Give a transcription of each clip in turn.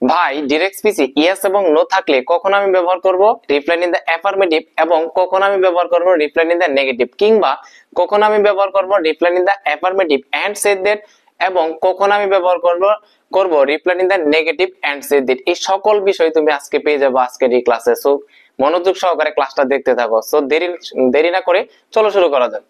ভাই direct স্পিচে yes এবং no থাকলে কখন আমি ব্যবহার করব রিপ্লাই ইন দা অ্যাফার্মেটিভ, এবং কখন আমি ব্যবহার করব রিপ্লাই ইন দা নেগেটিভ, কিংবা কখন আমি ব্যবহার করব reply in the affirmative and say that, এবং কখন আমি ব্যবহার করব reply in the negative and say that. এই সকল বিষয় তুমি আজকে পেয়ে যাবে আজকের এই ক্লাসে। সো মনোযোগ সহকারে ক্লাসটা দেখতে থাকো। সো দেরি দেরি না করে চলো শুরু করা যাক।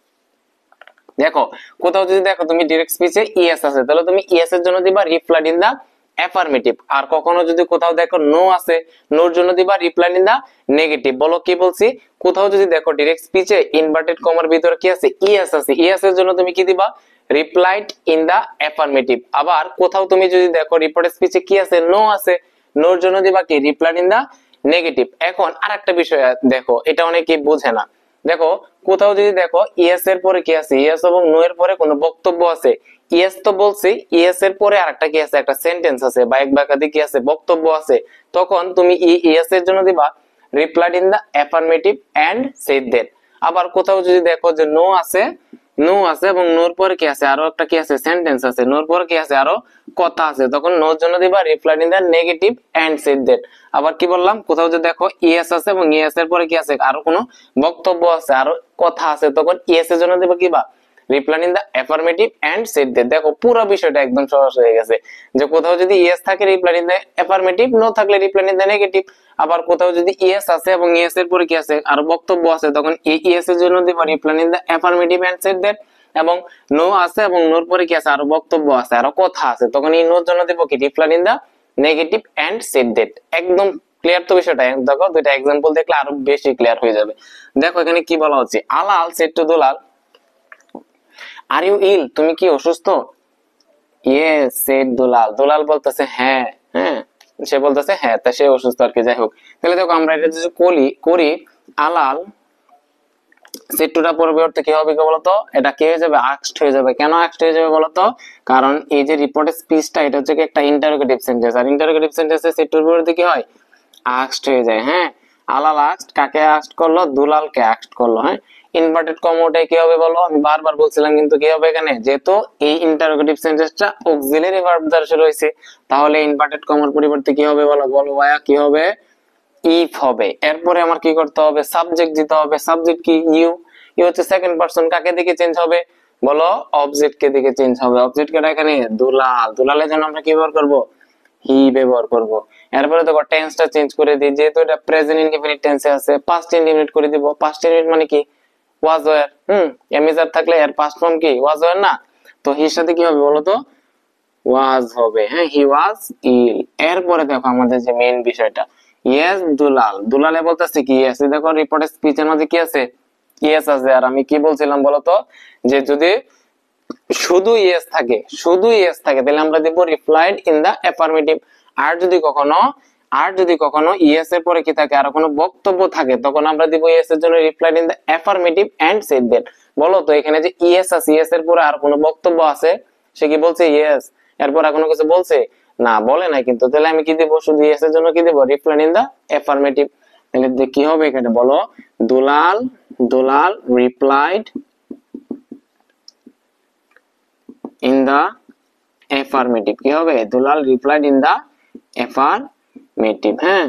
দেখো কোথাও যদি দেখো তুমি ডিরেক্ট স্পিচে ইয়েস আছে, তাহলে তুমি ইয়েস এর জন্য দিবা রিপ্লাই ইন দা অ্যাফার্মেটিভ। আর কখনো যদি কোথাও দেখো নো আছে, নোর জন্য দিবা রিপ্লাই ইন দা নেগেটিভ। বলো কি বলছি? কোথাও যদি দেখো ডিরেক্ট স্পিচে ইনভার্টেড কমার ভিতরে কি আছে, ইয়েস আছে, ইয়েস এর জন্য তুমি কি দিবা রিপ্লাইড ইন দা অ্যাফার্মেটিভ। আবার কোথাও তুমি যদি দেখো রিপোর্টেড স্পিচে কি আছে, নো আছে, নোর জন্য দিবা কি রিপ্লাইড ইন দা নেগেটিভ। এখন আরেকটা বিষয় দেখো, এটা অনেকেই বোঝে না। দেখো কোথাও যদি দেখো ইয়েস এর পরে কি আছে, ইয়েস এবং নো এর পরে কোনো বক্তব্য আছে, ইয়েস তো বলছি, ইয়েস এর পরে আরেকটা কি আছে, একটা সেন্টেন্স আছে বা এক বাক্যাদি কি আছে, বক্তব্য আছে, তখন তুমি ইয়েস এর জন্য দিবা replied in the affirmative and said that. আবার কোথাও যদি দেখো যে নো আছে, নো আছে এবং নোর পরে কি আছে, আরো একটা কি আছে, সেন্টেন্স আছে, নোর পরে কি আছে, আরো কথা আছে, তখন নোর জন্য দিবা replied in the negative and said that. আবার কি বললাম, কোথাও যদি দেখো ইয়েস আছে এবং ইয়েস এর পরে কি আছে, আরো কোনো বক্তব্য আছে, আরো কথা আছে, তখন ইয়েস এর জন্য দিবা কিবা reply in the affirmative and said that. দেখো পুরো বিষয়টা একদম সহজ হয়ে গেছে, যে কোথাও যদি ইয়েস থাকে reply in the affirmative, no থাকলে রিপ্লাই ইন দা নেগেটিভ। আবার কোথাও যদি ইয়েস আছে এবং ইয়েস এর পরে কি আছে, আর বক্তব্য আছে, তখন এই ইয়েস এর জন্য দিব reply in the affirmative and said that. এবং নো আছে এবং নোর পরে কি আছে, আর বক্তব্য আছে, আর কথা আছে, তখন এই নোর জন্য দিব কি reply in the negative and said that. একদম ক্লিয়ার তো বিষয়টা? দেখো দুইটা एग्जांपल দেখলে আরো বেশি ক্লিয়ার হয়ে যাবে। দেখো এখানে কি বলা হচ্ছে, Alal said to Dulal, are you ill, তুমি কি অসুস্থ? ইয়েস সেড দুলাল, দুলাল বলতেছে হ্যাঁ, হ্যাঁ সে বলতেছে হ্যাঁ, তা সে অসুস্থ আর কি, যাই হোক। তাহলে দেখো আমরা এটা যদি করি আলাল সেড টুটা পরিবর্তে কি হবে বলতো, এটা কি হয়ে যাবে, আস্কড হয়ে যাবে। কেন আস্কড হয়ে যাবে বলতো, কারণ এই যে রিপোর্টের স্পিচটা এটা হচ্ছে একটা ইন্টারোগেটিভ সেন্টেন্স, আর ইন্টারোগেটিভ সেন্টেন্সে সেড টুর পরিবর্তে কি হয়, আস্কড হয়ে যায়। হ্যাঁ, আলাল আস্কড, কাকে আস্কড করলো, দুলালকে আস্কড করলো। হ্যাঁ, ইনভার্টেড কমা ওটাই কি হবে বলো, আমি বারবার বলছিলাম কিন্তু কি হবে এখানে, যেহেতু এই ইন্টারোগেটিভ সেন্টেন্সটা অক্সিলারি ভার্ব দ্বারা শুরু হয়েছে, তাহলে ইনভার্টেড কমার পরিবর্তে কি হবে বলো, বলো ভাইয়া কি হবে, ইফ হবে। এরপরে আমার কি করতে হবে, সাবজেক্ট দিতে হবে। সাবজেক্ট কি, ইউ, ইউ হচ্ছে সেকেন্ড পারসন, কাকে দিকে চেঞ্জ হবে বলো, অবজেক্ট কে দিকে চেঞ্জ হবে। অবজেক্ট কেটা এখানে দুলাল, দুলালের জন্য আমরা কি ব্যবহার করব, হি ব্যবহার করব। এরপরে দেখো টেন্সটা চেঞ্জ করে দিই, যেহেতু এটা প্রেজেন্ট ইনডিফিনিট টেন্সে আছে, পাস্ট ইনডিফিনিট করে দিব। পাস্ট ইনডিফিনিট মানে কি, ওয়াজ ওয়্যার। এমিজার থাকলে এর পাস্ট ফর্ম কি, ওয়াজ ওয়্যার না, তো হির সাথে কি হবে বলো তো, ওয়াজ হবে। হ্যাঁ, হি ওয়াজ ইল। এরপরে দেখো আমাদের যে মেইন বিষয়টা, ইয়েস দুলাল, দুলালে বলতেছে কি ইয়েস, দেখো রিপোর্টের স্পিচের মধ্যে কি আছে, ইয়েস আছে। আর আমি কি বলছিলাম বলতো, যে যদি শুধু ইয়েস থাকে, শুধু ইয়েস থাকে, তাহলে আমরা দেব রিপ্লাইড ইন দা অ্যাফার্মেটিভ। আর যদি কখনো ইয়েস এর পরে কি থাকে, আর কোনো বক্তব্য থাকে, তখন আমরা দিব ইয়েস এর জন্য replied in the affirmative and said that. বলো তো এখানে যে ইয়েস আছে, ইয়েস এর পরে আর কোনো বক্তব্য আছে, সে কি বলছে ইয়েস, এরপর আর কোনো কিছু বলছে না, বলে নাই কিন্তু, তাহলে আমি কি দিব, শুধু ইয়েস এর জন্য কি দেব রিপ্লাইড ইন দা অ্যাফার্মেটিভ। তাহলে কি হবে এখানে বলো, দুলাল, Dulal replied in the affirmative। কি হবে, দুলাল replied in the affirmative। হ্যাঁ,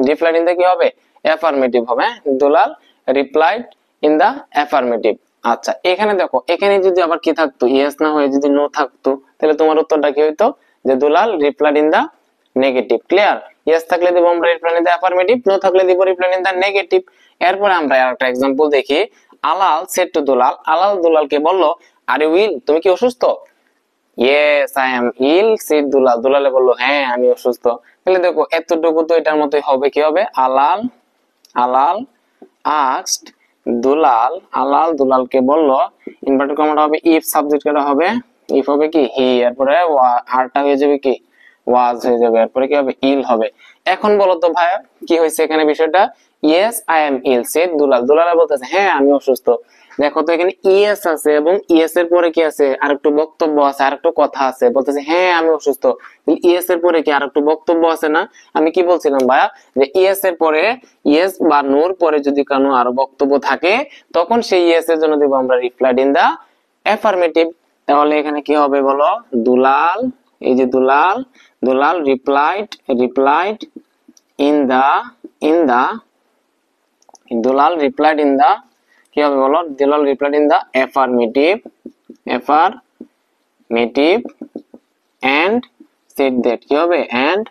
replied in the কি হবে, affirmative হবে। দুলাল replied in the affirmative। আচ্ছা এখানে দেখো, এখানে যদি আবার কি থাকতো, yes না হয়ে যদি no থাকতো, তাহলে তোমার উত্তরটা কি হইতো, যে দুলাল replied in the negative। Clear? yes থাকলে দিব আমরা replied in the affirmative, no থাকলে দিব replied in the negative। এরপরে আমরা আরেকটা एग्जांपल দেখি, আলাল said to দুলাল, আলাল দুলালকে বলল আর ইউ ইল, তুমি কি অসুস্থ? Yes I am ill said Dulal, দুলালে বললো হ্যাঁ আমি অসুস্থ। তাহলে দেখো এতটুকু তো এটার মতোই হবে, কি হবে, আলাল, আলাল আস্কড দুলাল, আলাল দুলালকে বললো, ইনভার্টেড কমাটা হবে ইফ, সাবজেক্ট কেটা হবে, ইফ হবে কি হি, এরপরে আরটা হয়ে যাবে কি ওয়াজ হয়ে যাবে, এরপরে কি হবে ইল হবে। এখন বলো তো ভাইয়া কি হয়েছে এখানে বিষয়টা, yes I am ill said Dulal, দুলালে বলতেছে হ্যাঁ আমি অসুস্থ। দেখো তো এখানে ইয়েস আছে এবং ইয়েস এর পরে কি আছে, আরেকটু বক্তব্য আছে, আরেকটু কথা আছে, বলতেছে হ্যাঁ আমি অসুস্থ। ইয়েস এর পরে কি আরেকটু বক্তব্য আছে না? আমি কি বলছিলাম ভাইয়া, যে ইয়েস এর পরে, ইয়েস বা নোর পরে যদি কোনো আরো বক্তব্য থাকে, তখন সেই ইয়েস এর জন্য দিব আমরা রিপ্লাইড ইন দা অ্যাফার্মেটিভ। তাহলে এখানে কি হবে বলো, দুলাল এই যে Dulal, Dulal replied in the Dulal replied in the, কি হবে বলো? Dulal replied in the affirmative and said that, কি হবে? And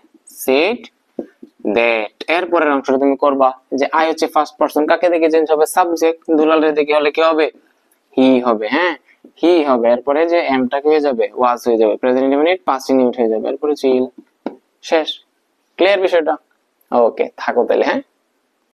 said that. এরপরের অংশটা তুমি করবা যে আই হচ্ছে ফার্স্ট পারসন, কাকে দেখে চেঞ্জ হবে? সাবজেক্ট। দুলালের দেখে হলে কি হবে? হি হবে। হ্যাঁ, হি হবে। এরপরে যে এমটা কি হয়ে যাবে? ওয়াজ হয়ে যাবে। প্রেজেন্ট ইনডিফিনিট পাস্ট ইনডিফিনিট হয়ে যাবে। এরপরে চিল। শেষ। ক্লিয়ার বিষয়টা? ওকে, থাকো তাহলে। হ্যাঁ।